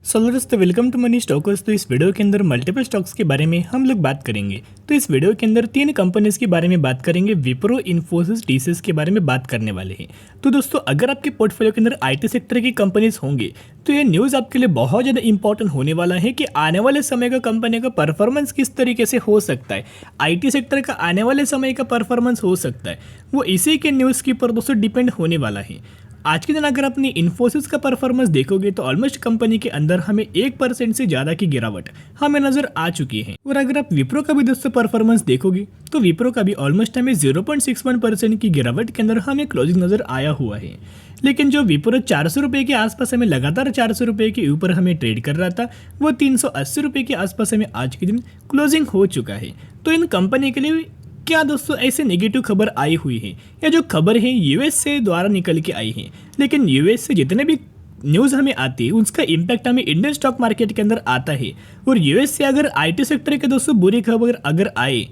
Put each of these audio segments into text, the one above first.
दोस्तों welcome to money stalkers. तो इस वीडियो के अंदर मल्टीपल स्टॉक्स के बारे में हम लोग बात करेंगे। तो इस वीडियो के अंदर 3 कंपनीज के बारे में बात करेंगे, विप्रो, इन्फोसिस, टीसीएस के बारे में बात करने वाले हैं। तो दोस्तों अगर आपके पोर्टफोलियो के अंदर आईटी सेक्टर की कंपनीज होंगे तो ये न्यूज़ आपके लिए बहुत ज़्यादा इंपॉर्टेंट होने वाला है कि आने वाले समय का कंपनी का परफॉर्मेंस किस तरीके से हो सकता है, आईटी सेक्टर का आने वाले समय का परफॉर्मेंस हो सकता है, वो इसी के न्यूज़ के ऊपर दोस्तों डिपेंड होने वाला है। आज के दिन अगर अपनी इन्फोसिस का परफॉर्मेंस देखोगे तो ऑलमोस्ट कंपनी के अंदर हमें 1% से ज़्यादा की गिरावट हमें नजर आ चुकी है। और अगर आप विप्रो का भी दोस्तों परफॉर्मेंस देखोगे तो विप्रो का भी ऑलमोस्ट हमें 0.61% की गिरावट के अंदर हमें क्लोजिंग नजर आया हुआ है। लेकिन जो विप्रो 400 रुपये के आसपास हमें लगातार 400 रुपये के ऊपर हमें ट्रेड कर रहा था, वो 380 रुपये के आसपास हमें आज के दिन क्लोजिंग हो चुका है। तो इन कंपनी के लिए क्या दोस्तों ऐसे नेगेटिव खबर आई हुई है, या जो खबर है यूएस से द्वारा निकल के आई है, लेकिन यूएस से जितने भी न्यूज़ हमें आती है उसका इम्पैक्ट हमें इंडियन स्टॉक मार्केट के अंदर आता है। और यूएस से अगर आईटी सेक्टर के दोस्तों बुरी खबर अगर आए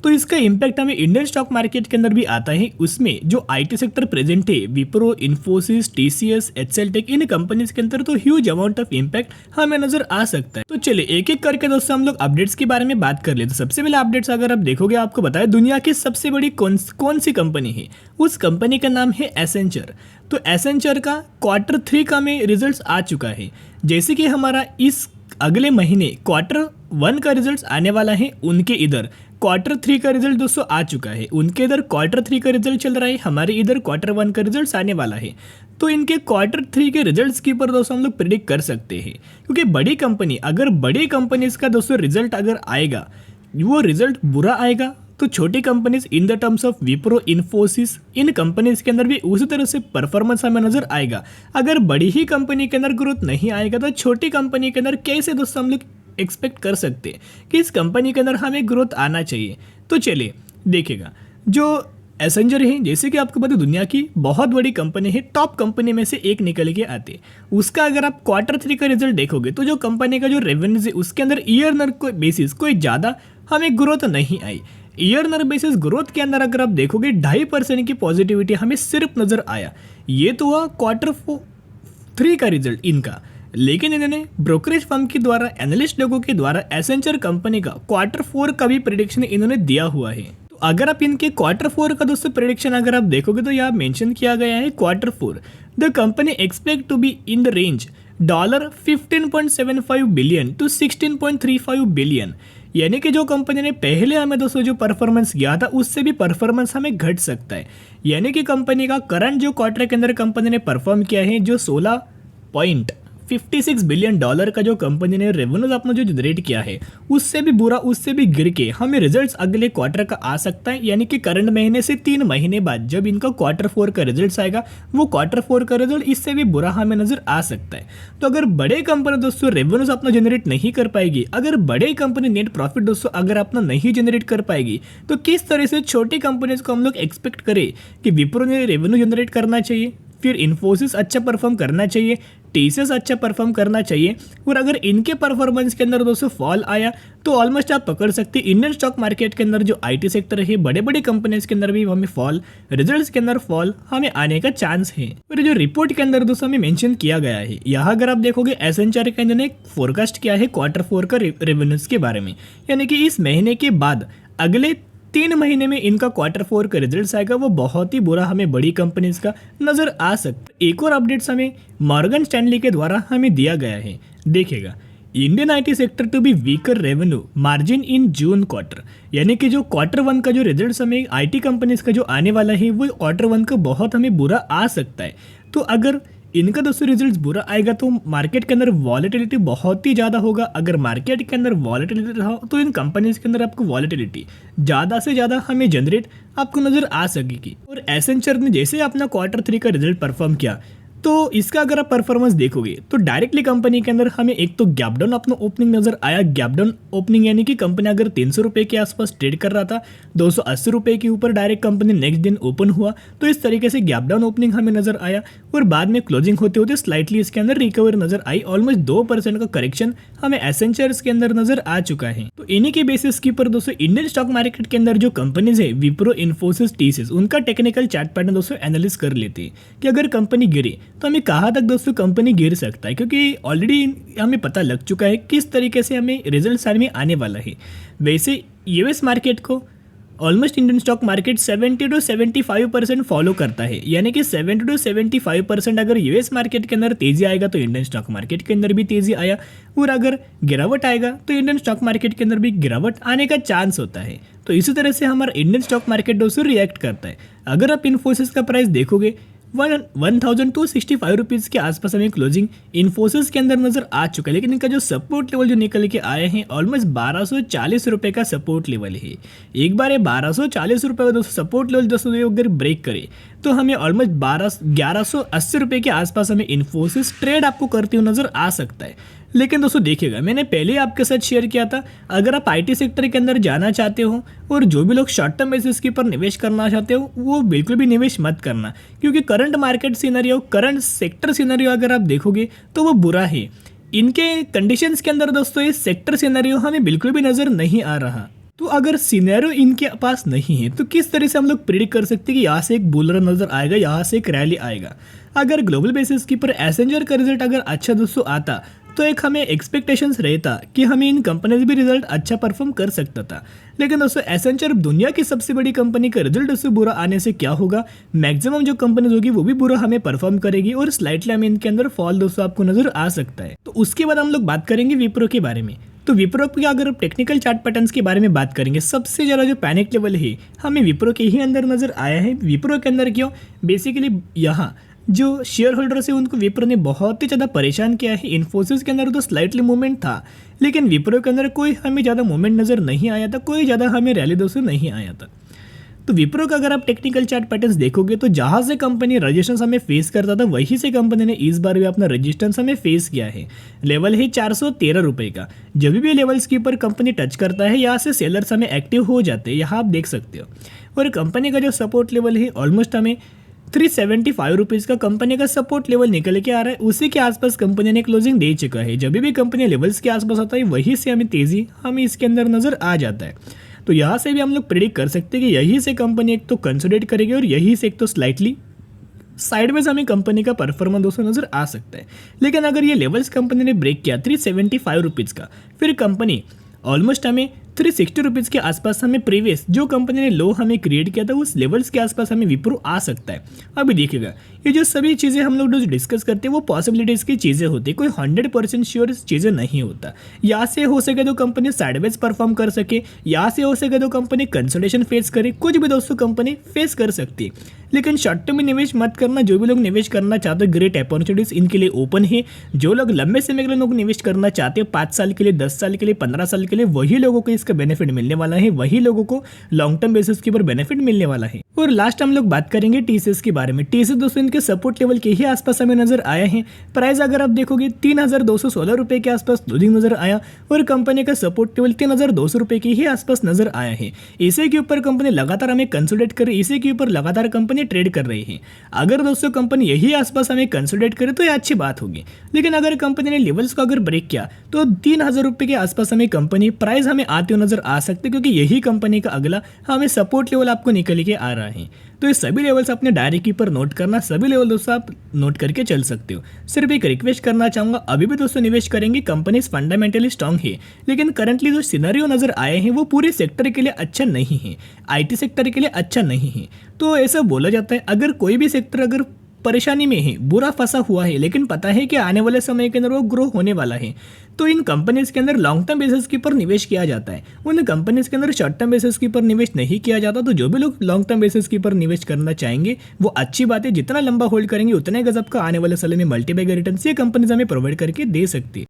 तो इसका इम्पैक्ट हमें इंडियन स्टॉक मार्केट के अंदर भी आता है। उसमें जो आईटी सेक्टर प्रेजेंट है, विप्रो, इन्फोसिस, टीसीएस, एचसीएल, इन कंपनीज के अंदर तो ह्यूज अमाउंट ऑफ इम्पैक्ट हमें नजर आ सकता है। तो चलिए एक एक करके दोस्तों हम लोग अपडेट्स के बारे में बात कर लेते। तो सबसे पहले अपडेट्स अगर आप देखोगे, आपको बताया दुनिया की सबसे बड़ी कौन सी कंपनी है, उस कंपनी का नाम है एसेंचर। तो एसेंचर का Q3 का में रिजल्ट आ चुका है। जैसे कि हमारा इस अगले महीने Q1 का रिजल्ट आने वाला है, उनके इधर Q3 का रिजल्ट दोस्तों आ चुका है। उनके इधर Q3 का रिजल्ट चल रहा है, हमारे इधर Q1 का रिजल्ट आने वाला है। तो इनके Q3 के रिजल्ट्स के ऊपर दोस्तों हम लोग प्रिडिक्ट कर सकते हैं, क्योंकि बड़ी कंपनी अगर बड़ी कंपनीज का दोस्तों रिजल्ट अगर आएगा, वो रिजल्ट बुरा आएगा तो छोटी companies in the terms of Wipro, Infosys, in companies के अंदर भी उसी तरह से परफॉर्मेंस हमें नजर आएगा। अगर बड़ी ही कंपनी के अंदर ग्रोथ नहीं आएगा तो छोटी कंपनी के अंदर कैसे दोस्तों हम लोग एक्सपेक्ट कर सकते हैं कि इस कंपनी के अंदर हमें ग्रोथ आना चाहिए। तो चलिए देखिएगा, जो एसेंचर है, जैसे कि आपको पता है दुनिया की बहुत बड़ी कंपनी है, टॉप कंपनी में से एक निकल के आते। उसका अगर आप Q3 का रिजल्ट देखोगे तो जो कंपनी का जो रेवेन्यू है उसके अंदर ईयर को बेसिस कोई ज़्यादा हमें ग्रोथ नहीं आई। ईयर बेसिस ग्रोथ के अंदर अगर आप देखोगे 2.5% की पॉजिटिविटी हमें सिर्फ नजर आया। ये तो हुआ Q3 का रिजल्ट इनका। लेकिन इन्होंने ब्रोकरेज फर्म के द्वारा, एनालिस्ट लोगों के द्वारा एसेंचर कंपनी का Q4 का भी प्रेडिक्शन इन्होंने दिया हुआ है। तो अगर आप इनके Q4 का दोस्तों प्रेडिक्शन अगर आप देखोगे तो यहाँ मेंशन किया गया है Q4 the company expect to be in the range $15.75 billion to 16.35 billion. यानी कि जो कंपनी ने पहले हमें दोस्तों जो परफॉर्मेंस किया था उससे भी परफॉर्मेंस हमें घट सकता है। यानी कि कंपनी का करंट जो क्वार्टर के अंदर कंपनी ने परफॉर्म किया है, जो 16.56 बिलियन डॉलर का जो कंपनी ने रेवेन्यू अपना जो जनरेट किया है, उससे भी बुरा, उससे भी गिर के हमें रिजल्ट्स अगले क्वार्टर का आ सकता है। यानी कि करंट महीने से 3 महीने बाद जब इनका Q4 का रिजल्ट आएगा, वो Q4 का रिजल्ट इससे भी बुरा हमें नजर आ सकता है। तो अगर बड़े कंपनी दोस्तों रेवेन्यूज अपना जनरेट नहीं कर पाएगी, अगर बड़े कंपनी नेट प्रॉफिट दोस्तों अगर अपना नहीं जनरेट कर पाएगी, तो किस तरह से छोटी कंपनीज को हम लोग एक्सपेक्ट करें कि विप्रो ने रेवेन्यू जनरेट करना चाहिए, फिर इन्फोसिस अच्छा परफॉर्म करना चाहिए, टीसीएस अच्छा परफॉर्म करना चाहिए। और अगर इनके परफॉर्मेंस के अंदर दोस्तों फॉल आया तो ऑलमोस्ट आप पकड़ सकते हैं इंडियन स्टॉक मार्केट के अंदर जो आईटी सेक्टर है, बड़े बड़े कंपनीज के अंदर भी हमें फॉल, रिजल्ट्स के अंदर फॉल हमें आने का चांस है। और जो रिपोर्ट के अंदर दोस्तों हमें मेंशन किया गया है, यहाँ अगर आप देखोगे एसेंचर के अंदर एक फोरकास्ट किया है Q4 का रेवेन्यूज के बारे में। यानी कि इस महीने के बाद अगले 3 महीने में इनका Q4 का रिजल्ट आएगा, वो बहुत ही बुरा हमें बड़ी कंपनीज का नजर आ सकता है। एक और अपडेट्स हमें मॉर्गन स्टैनली के द्वारा हमें दिया गया है। देखिएगा, Indian IT sector to be weaker revenue margin in June quarter. यानी कि जो Q1 का जो रिजल्ट हमें आईटी कंपनीज का जो आने वाला है, वो Q1 का बहुत हमें बुरा आ सकता है। तो अगर इनका दोस्तों रिजल्ट बुरा आएगा तो मार्केट के अंदर वॉलेटिलिटी बहुत ही ज़्यादा होगा। अगर मार्केट के अंदर वॉलेटिलिटी रहा तो इन कंपनीज के अंदर आपको वॉलेटिलिटी ज़्यादा से ज़्यादा हमें जनरेट आपको नज़र आ सकेगी। और एसेंचर ने जैसे अपना Q3 का रिजल्ट परफॉर्म किया, तो इसका अगर आप परफॉर्मेंस देखोगे तो डायरेक्टली कंपनी के अंदर हमें एक तो गैप डाउन अपना ओपनिंग नजर आया। गैप डाउन ओपनिंग यानी कि कंपनी अगर 300 रुपये के आसपास ट्रेड कर रहा था, 280 रुपये के ऊपर डायरेक्ट कंपनी नेक्स्ट दिन ओपन हुआ, तो इस तरीके से गैप डाउन ओपनिंग हमें नजर आया। और बाद में क्लोजिंग होते होते स्लाइटली इसके अंदर रिकवर नजर आई। ऑलमोस्ट 2% का करेक्शन हमें एसेंचर्स के अंदर नजर आ चुका है। तो इन्हीं के बेसिस के ऊपर दोस्तों इंडियन स्टॉक मार्केट के अंदर जो कंपनीज है, विप्रो, इन्फोसिस, टीसीएस, उनका टेक्निकल चार्ट पैटर्न दोस्तों एनालिस कर लेते हैं कि अगर कंपनी गिरे तो हमें कहाँ तक दोस्तों कंपनी गिर सकता है, क्योंकि ऑलरेडी हमें पता लग चुका है किस तरीके से हमें रिजल्ट में आने वाला है। वैसे यूएस मार्केट को almost Indian stock market 70 to 75% follow करता है, यानी कि 70 to 75% अगर यूएस मार्केट के अंदर तेजी आएगा तो इंडियन स्टॉक मार्केट के अंदर भी तेजी आया, और अगर गिरावट आएगा तो इंडियन स्टॉक मार्केट के अंदर भी गिरावट आने का चांस होता है। तो इसी तरह से हमारा इंडियन स्टॉक मार्केट दोस्तों रिएक्ट करता है। अगर आप इन्फोसिस का प्राइस देखोगे 1265 रुपीज़ के आसपास हमें क्लोजिंग इन्फोसिस के अंदर नजर आ चुका है, लेकिन इनका जो सपोर्ट लेवल जो निकल के आए हैं ऑलमोस्ट 1240 रुपये का सपोर्ट लेवल है। एक बार ये 1240 रुपये का दोस्तों सपोर्ट लेवल दोस्तों अगर ब्रेक करे तो हमें ऑलमोस्ट 1180 रुपये के आसपास हमें इन्फोसिस ट्रेड आपको करते हुए नजर आ सकता है। लेकिन दोस्तों देखिएगा, मैंने पहले आपके साथ शेयर किया था, अगर आप आईटी सेक्टर के अंदर जाना चाहते हो और जो भी लोग शॉर्ट टर्म बेसिस के ऊपर निवेश करना चाहते हो वो बिल्कुल भी निवेश मत करना, क्योंकि current market scenario, current sector scenario अगर आप देखोगे तो वो बुरा है। इनके कंडीशंस के अंदर दोस्तों ये सेक्टर सिनेरियो हमें बिल्कुल भी नज़र नहीं आ रहा। तो अगर सिनेरियो इनके पास नहीं है तो किस तरह से हम लोग प्रिडिक्ट कर सकते हैं कि यहाँ से एक बुल रन नजर आएगा, यहाँ से एक रैली आएगा। अगर ग्लोबल बेसिस के ऊपर एसेंजर का रिजल्ट अगर अच्छा दोस्तों आता तो एक हमें एक्सपेक्टेशंस रहता कि हमें इन कंपनीज भी रिजल्ट अच्छा परफॉर्म कर सकता था। लेकिन दोस्तों एसेंचर दुनिया की सबसे बड़ी कंपनी का रिजल्ट उससे बुरा आने से क्या होगा, मैक्सिमम जो कंपनीज होगी वो भी बुरा हमें परफॉर्म करेगी और स्लाइटली हमें इनके अंदर फॉल दोस्तों आपको नजर आ सकता है। तो उसके बाद हम लोग बात करेंगे विप्रो के बारे में। तो विप्रो की अगर आप टेक्निकल चार्ट पैटर्न्स के बारे में बात करेंगे, सबसे ज़्यादा जो पैनिक लेवल है हमें विप्रो के ही अंदर नजर आया है। विप्रो के अंदर क्यों, बेसिकली यहाँ जो शेयर होल्डर्स है उनको विप्रो ने बहुत ही ज़्यादा परेशान किया है। इन्फोसिस के अंदर तो स्लाइटली मूवमेंट था, लेकिन विप्रो के अंदर कोई हमें ज़्यादा मूवमेंट नज़र नहीं आया था, कोई ज़्यादा हमें रैली दोस्तों नहीं आया था। तो विप्रो का अगर आप टेक्निकल चार्ट पैटर्न्स देखोगे तो जहाँ से कंपनी रजिस्टेंस हमें फेस करता था वहीं से कंपनी ने इस बार भी अपना रजिस्टेंस हमें फेस किया है। लेवल है 413 रुपये का। जब भी लेवल्स के ऊपर कंपनी टच करता है यहाँ से सेलर्स हमें एक्टिव हो जाते हैं, यहाँ आप देख सकते हो। और कंपनी का जो सपोर्ट लेवल है ऑलमोस्ट हमें 375 रुपीज़ का कंपनी का सपोर्ट लेवल निकल के आ रहा है, उसी के आसपास कंपनी ने क्लोजिंग दे चुका है। जब भी कंपनी लेवल्स के आसपास आता है वहीं से हमें तेज़ी हमें इसके अंदर नज़र आ जाता है। तो यहाँ से भी हम लोग प्रेडिक्ट कर सकते हैं कि यहीं से कंपनी एक तो कंसोलिडेट करेगी और यहीं से एक तो स्लाइटली साइडवेज हमें कंपनी का परफॉर्मेंस दोस्तों नजर आ सकता है। लेकिन अगर ये लेवल्स कंपनी ने ब्रेक किया 375 रुपीज़ का, फिर कंपनी ऑलमोस्ट हमें 360 रुपीज़ के आसपास हमें प्रीवियस जो कंपनी ने लो हमें क्रिएट किया था उस लेवल्स के आसपास हमें विप्रो आ सकता है। अभी देखिएगा, ये जो सभी चीज़ें हम लोग जो डिस्कस करते हैं वो पॉसिबिलिटीज़ की चीज़ें होती है, कोई 100% श्योर चीज़ें नहीं होता। यहाँ से हो सके तो कंपनी साइडवेज परफॉर्म कर सके, यहाँ से हो सके तो कंपनी कंसोलिडेशन फेस करे, कुछ भी दोस्तों कंपनी फेस कर सकती है। लेकिन शॉर्ट टर्म में निवेश मत करना। जो भी लोग निवेश करना चाहते हैं ग्रेट अपॉर्चुनिटीज़ इनके लिए ओपन है। जो लोग लंबे समय के लिए लोग निवेश करना चाहते हैं 5 साल के लिए, 10 साल के लिए, 15 साल के लिए, वही लोगों को इसका बेनिफिट मिलने वाला है, वही लोगों को लॉन्ग टर्म बेसिस के ऊपर बेनिफिट मिलने वाला है। और लास्ट हम लोग बात करेंगे टीसीएस के बारे में। टीसीएस दोस्तों इनके सपोर्ट लेवल के ही आसपास हमें नजर आए हैं। प्राइस अगर आप देखोगे 3216 रुपये के आसपास क्लोजिंग नजर आया और कंपनी का सपोर्ट लेवल 3200 रुपये के ही आसपास नजर आया है। इसी के ऊपर कंपनी लगातार हमें कंसोलिडेट कर रही है, इसी के ऊपर लगातार कंपनी ट्रेड कर रही है। अगर दोस्तों कंपनी यही आसपास हमें कंसोलिडेट करे तो ये अच्छी बात होगी। लेकिन अगर कंपनी ने लेवल्स को अगर ब्रेक किया तो 3000 रुपये के आसपास हमें कंपनी प्राइस हमें आते हुए नजर आ सकते, क्योंकि यही कंपनी का अगला हमें सपोर्ट लेवल आपको निकल के आ रहा है। तो ये सभी लेवल्स अपने डायरी के ऊपर नोट करना, सभी लेवल दोस्तों आप नोट करके चल सकते हो। सिर्फ एक रिक्वेस्ट करना चाहूँगा, अभी भी दोस्तों निवेश करेंगे, कंपनीज फंडामेंटली स्ट्रांग है, लेकिन करंटली जो सिनेरियो नजर आए हैं वो पूरे सेक्टर के लिए अच्छा नहीं है, आईटी सेक्टर के लिए अच्छा नहीं है। तो ऐसा बोला जाता है अगर कोई भी सेक्टर अगर परेशानी में है, बुरा फंसा हुआ है, लेकिन पता है कि आने वाले समय के अंदर वो ग्रो होने वाला है, तो इन कंपनीज के अंदर लॉन्ग टर्म बेसिस के ऊपर निवेश किया जाता है। उन कंपनीज के अंदर शॉर्ट टर्म बेसिस के ऊपर निवेश नहीं किया जाता। तो जो भी लोग लॉन्ग टर्म बेसिस के ऊपर निवेश करना चाहेंगे वो अच्छी बात है, जितना लंबा होल्ड करेंगे उतने गजब का आने वाले समय में मल्टीबैगर रिटर्न ये कंपनीज हमें प्रोवाइड करके दे सकती है।